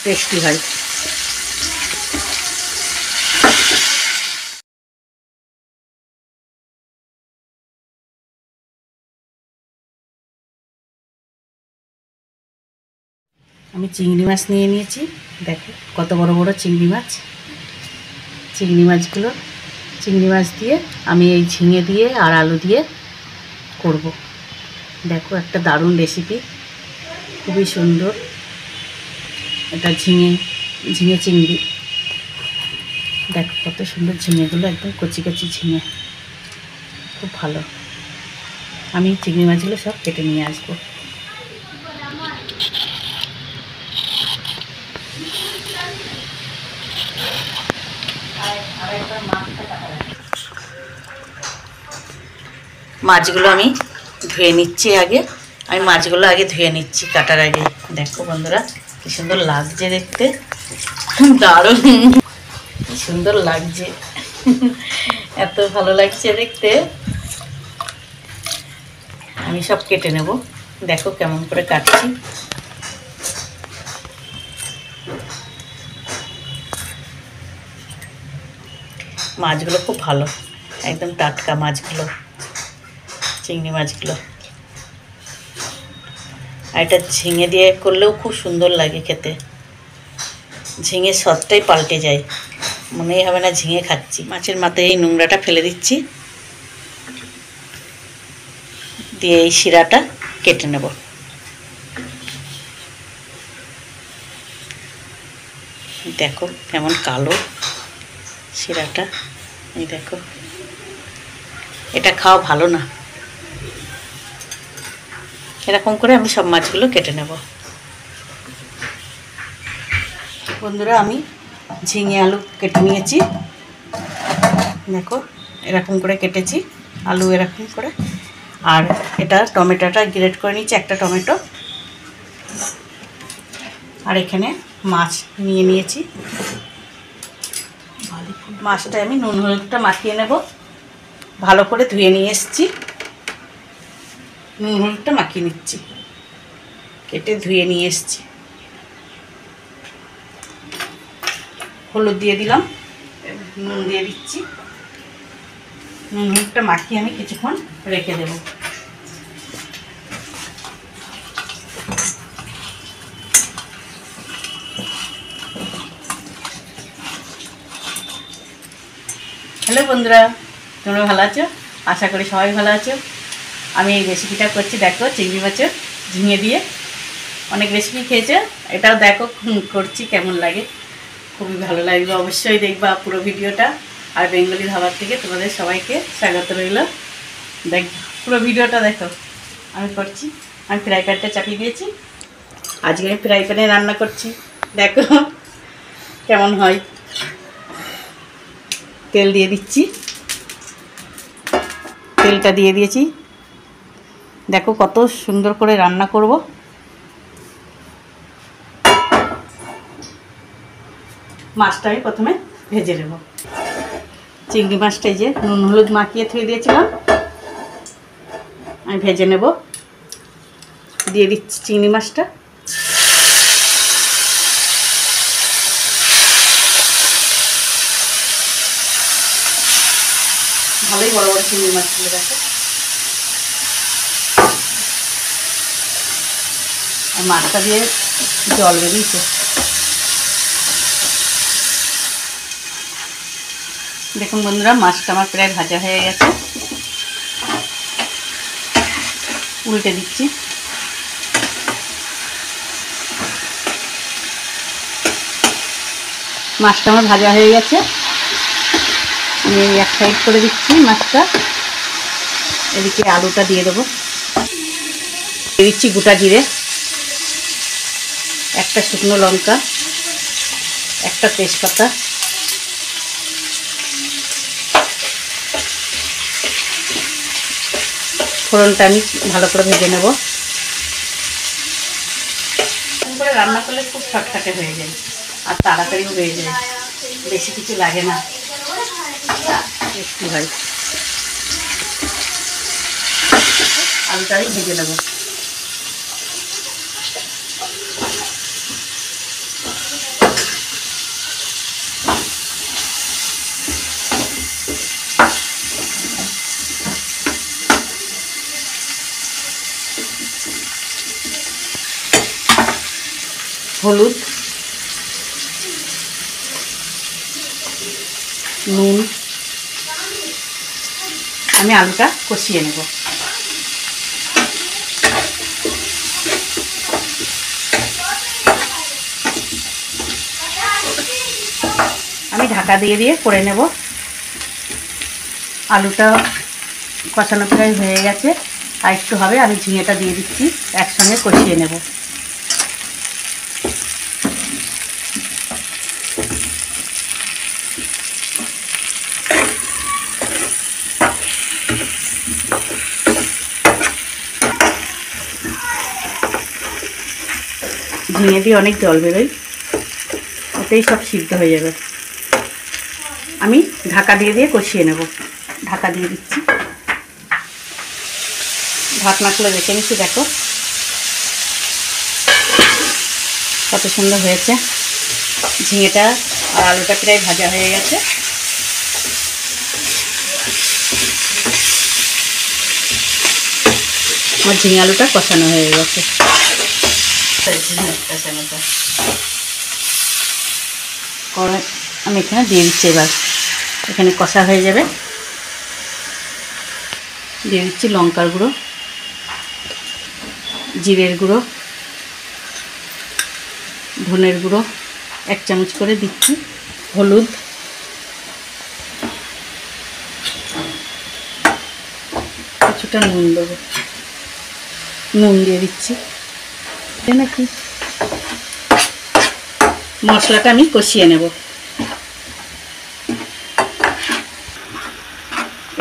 Tasty হয়। আমি চিংড়ি মাছ নিয়ে নিয়েছি, দেখো কত বড় বড় চিংড়ি মাছ। চিংড়ি মাছ দিয়ে আমি এই ঝিঙে দিয়ে আর আলু দিয়ে করব। দেখো একটা দারুণ রেসিপি, খুবই সুন্দর। এটা ঝিঙে চিংড়ি, দেখো কত সুন্দর ঝিঙেগুলো, একদম কচি কচি ঝিঙে, খুব ভালো। আমি চিংড়ি মাছগুলো সব কেটে নিয়ে আসবো। মাছগুলো আমি ধুয়ে নিচ্ছি আগে। মাছগুলো আগে ধুয়ে নিচ্ছি কাটার আগে। দেখো বন্ধুরা কি সুন্দর লাগছে দেখতে, দারুণ কি সুন্দর লাগছে, এত ভালো লাগছে দেখতে। আমি সব কেটে নেব, দেখো কেমন করে কাটছি। মাছগুলো খুব ভালো, একদম টাটকা মাছগুলো, চিংড়ি মাছগুলো। আর এটা ঝিঙে দিয়ে করলেও খুব সুন্দর লাগে খেতে। ঝিঙের স্বাদটাই পাল্টে যায়, মনেই হবে না ঝিঙে খাচ্ছি। মাছের মাথায় এই নোংরাটা ফেলে দিচ্ছি, দিয়ে এই শিরাটা কেটে নেব। দেখো কেমন কালো শিরাটা, এই দেখো, এটা খাওয়া ভালো না। এরকম করে আমি সব মাছগুলো কেটে নেব। বন্ধুরা আমি ঝিঙে আলু কেটে নিয়েছি, দেখো এরকম করে কেটেছি আলু এরকম করে। আর এটা টমেটোটা গ্রেট করে নিচ্ছি, একটা টমেটো। আর এখানে মাছ নিয়ে নিয়েছি, মাছটা আমি নুন হলুদটা মাখিয়ে নেব। ভালো করে ধুয়ে নিয়ে এসেছি, নুন হলুদটা মাখিয়ে নিচ্ছি। কেটে ধুয়ে নিয়ে এসেছি, হলুদ দিয়ে দিলাম, নুন দিয়ে দিচ্ছি। নুন হলুদটা মাখিয়ে আমি কিছুক্ষণ রেখে দেব। হ্যালো বন্ধুরা, তোমরা ভালো আছো? আশা করি সবাই ভালো আছো। আমি এই রেসিপিটা করছি, দেখো চিংড়ি মাছের ঝিঙে দিয়ে। অনেক রেসিপি খেয়েছো, এটাও দেখো করছি, কেমন লাগে। খুবই ভালো লাগবে, অবশ্যই দেখবা পুরো ভিডিওটা। আর বেঙ্গলি ধাবার থেকে তোমাদের সবাইকে স্বাগত রইল। দেখ পুরো ভিডিওটা দেখো আমি করছি। আমি ফ্রাই প্যানটা চাপিয়ে দিয়েছি, আজকে আমি ফ্রাই প্যানে রান্না করছি। দেখো কেমন হয়। তেল দিয়ে দিচ্ছি, তেলটা দিয়ে দিয়েছি। দেখো কত সুন্দর করে রান্না করব। মাছটা আমি প্রথমে ভেজে নেব। চিংড়ি মাছটা এই যে নুন হলুদ মাখিয়ে ধুয়ে দিয়েছিলাম, আমি ভেজে নেব। দিয়ে দিচ্ছি চিংড়ি মাছটা। ভালোই বড় বড় চিংড়ি মাছগুলো দেখো। আর মাছটা দিয়ে জল বেরিয়েছে। দেখুন বন্ধুরা, মাছটা আমার প্রায় ভাজা হয়ে গেছে। উল্টে দিচ্ছি। মাছটা আমার ভাজা হয়ে গেছে, আমি এক সাইড করে দিচ্ছি মাছটা। এদিকে আলুটা দিয়ে দেবো। দিয়ে দিচ্ছি গোটা জিরে, একটা শুকনো লঙ্কা, একটা তেজপাতা, ফোড়নটা আমি ভালো করে ভেজে নেব। করে রান্না করলে খুব শর্টকাটে হয়ে যায় আর তাড়াতাড়িও হয়ে যায়, বেশি কিছু লাগে না, টেস্টি হয়। আলুটাই ভেজে নেব। হলুদ, নুন। আমি আলুটা কষিয়ে নেব। আমি ঢাকা দিয়ে দিয়ে করে নেব। আলুটা কষানো প্রায় হয়ে গেছে, আর একটু হবে। আমি ঝিঙেটা দিয়ে দিচ্ছি, একসঙ্গে কষিয়ে নেব। ঝিঙে দিয়ে অনেক জল বেরোয়, ওতেই সব সিদ্ধ হয়ে যাবে। আমি ঢাকা দিয়ে দিয়ে কষিয়ে নেব। ঢাকা দিয়ে দিচ্ছি। ঢাকনা খুলে রেখে নিচ্ছি। দেখো কত সুন্দর হয়েছে। ঝিঙেটা আর আলুটা প্রায় ভাজা হয়ে গেছে। আমার ঝিঙে আলুটা কষানো হয়ে গেছে। আমি এখানে দিয়ে দিচ্ছি। এবার এখানে কষা হয়ে যাবে। দিয়ে দিচ্ছি লঙ্কার গুঁড়ো, জিরের গুঁড়ো, ধনের গুঁড়ো 1 চামচ করে দিচ্ছি, হলুদ, কিছুটা নুন দেবো। নুন দিয়ে দিচ্ছি। নাকি মশলাটা আমি কষিয়ে নেব।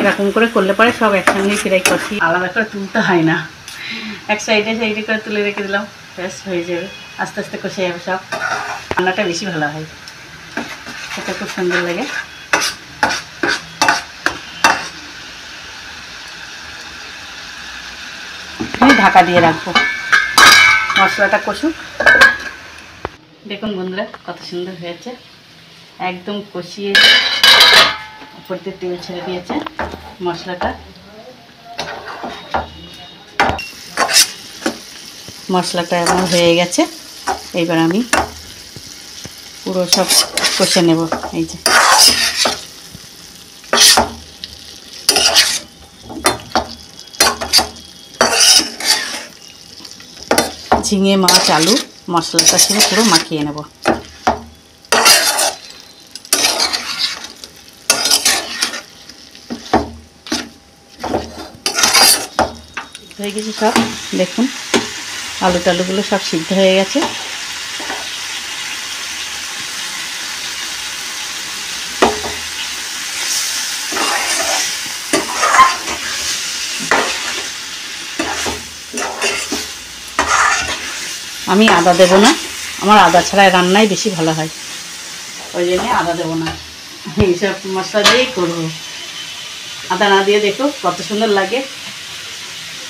এরকম করে করলে পরে সব একসঙ্গে ফ্রাই কষিয়ে আলাদা করে তুলতে হয় না। এক সাইডে করে তুলে রেখে দিলাম, ব্যাস হয়ে যাবে। আস্তে আস্তে কষে যাবে সব। রান্নাটা বেশি ভালো হয়, এটা খুব সুন্দর লাগে। আমি ঢাকা দিয়ে রাখবো, মশলাটা কষুক। দেখুন বন্ধুরা কত সুন্দর হয়েছে। একদম কষিয়ে উপর দিয়ে তেল ছেড়ে দিয়েছে মশলাটা। মশলাটা আমার হয়ে গেছে। এইবার আমি পুরো সব কষে নেব। এই যে ঝিঙে, মাছ, আলু মশলাটার সাথে পুরো মাখিয়ে নেব। হয়ে গেছে সব। দেখুন আলু টালুগুলো সব সিদ্ধ হয়ে গেছে। আমি আদা দেবো না, আমার আদা ছাড়া রান্নাই বেশি ভালো হয়, ওই জন্যে আদা দেবো না। এইসব মশলা দিয়েই করবো। আদা না দিয়ে দেখো কত সুন্দর লাগে।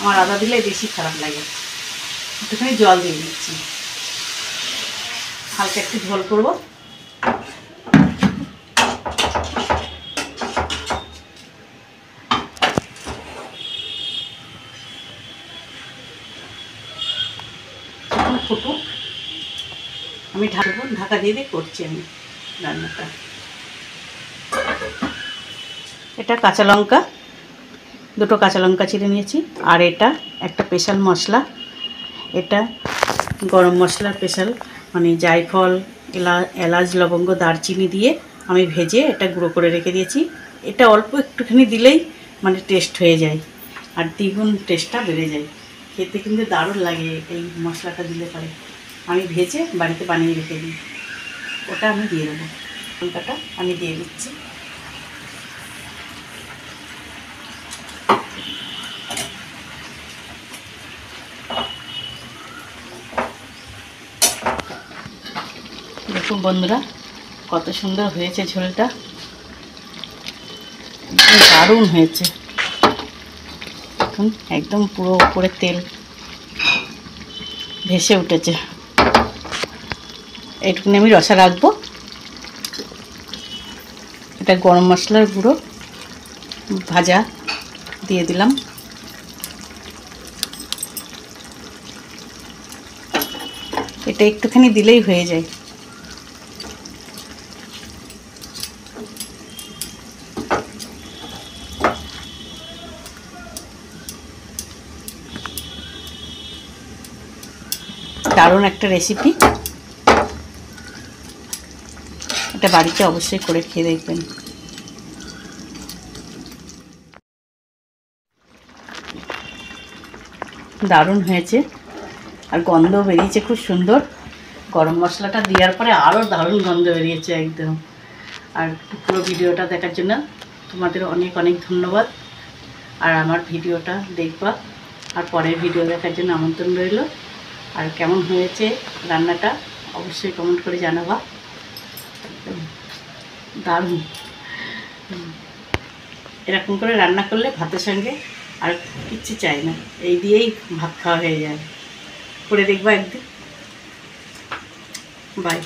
আমার আদা দিলে বেশি খারাপ লাগে। একটুখানি জল দিয়ে দিচ্ছি, হালকা একটু ঝোল করবো। ফুটুক, আমি ঢাকা দিয়ে দিয়ে করছি আমি রান্নাটা। এটা কাঁচা লঙ্কা, 2টো কাঁচা লঙ্কা চিড়ে নিয়েছি। আর এটা একটা স্পেশাল মশলা, এটা গরম মশলার স্পেশাল, মানে জায়ফল, এলাচ, লবঙ্গ, দারচিনি দিয়ে আমি ভেজে এটা গুঁড়ো করে রেখে দিয়েছি। এটা অল্প একটুখানি দিলেই মানে টেস্ট হয়ে যায়, আর দ্বিগুণ টেস্টটা বেড়ে যায়। খেতে কিন্তু দারুণ লাগে এই মশলাটা দিলে পরে। আমি ভেজে বাড়িতে বানিয়ে রেখে দিই, ওটা আমি দিয়ে দেবো। লঙ্কাটা আমি দিয়ে দিচ্ছি। দেখুন বন্ধুরা কত সুন্দর হয়েছে ঝোলটা, দারুণ হয়েছে। দেখুন একদম পুরো উপরে তেল ভেসে উঠেছে। এইটুকুনি আমি রসা রাখবো। এটা গরম মশলার গুঁড়ো ভাজা দিয়ে দিলাম। এটা একটুখানি দিলেই হয়ে যায়। দারুণ একটা রেসিপি, এটা বাড়িতে অবশ্যই করে খেয়ে দেখবেন। দারুণ হয়েছে, আর গন্ধ বেরিয়েছে খুব সুন্দর। গরম মশলাটা দেওয়ার পরে আরও দারুণ গন্ধ বেরিয়েছে একদম। আর পুরো ভিডিওটা দেখার জন্য তোমাদের অনেক অনেক ধন্যবাদ। আর আমার ভিডিওটা দেখবা, আর পরের ভিডিও দেখার জন্য আমন্ত্রণ রইল। আর কেমন হয়েছে রান্নাটা অবশ্যই কমেন্ট করে জানাবা। দারুণ, এরকম করে রান্না করলে ভাতের সঙ্গে আর কিচ্ছু চাই না, এই দিয়েই ভাত খাওয়া হয়ে যায়। করে দেখবা একদিন। বাই।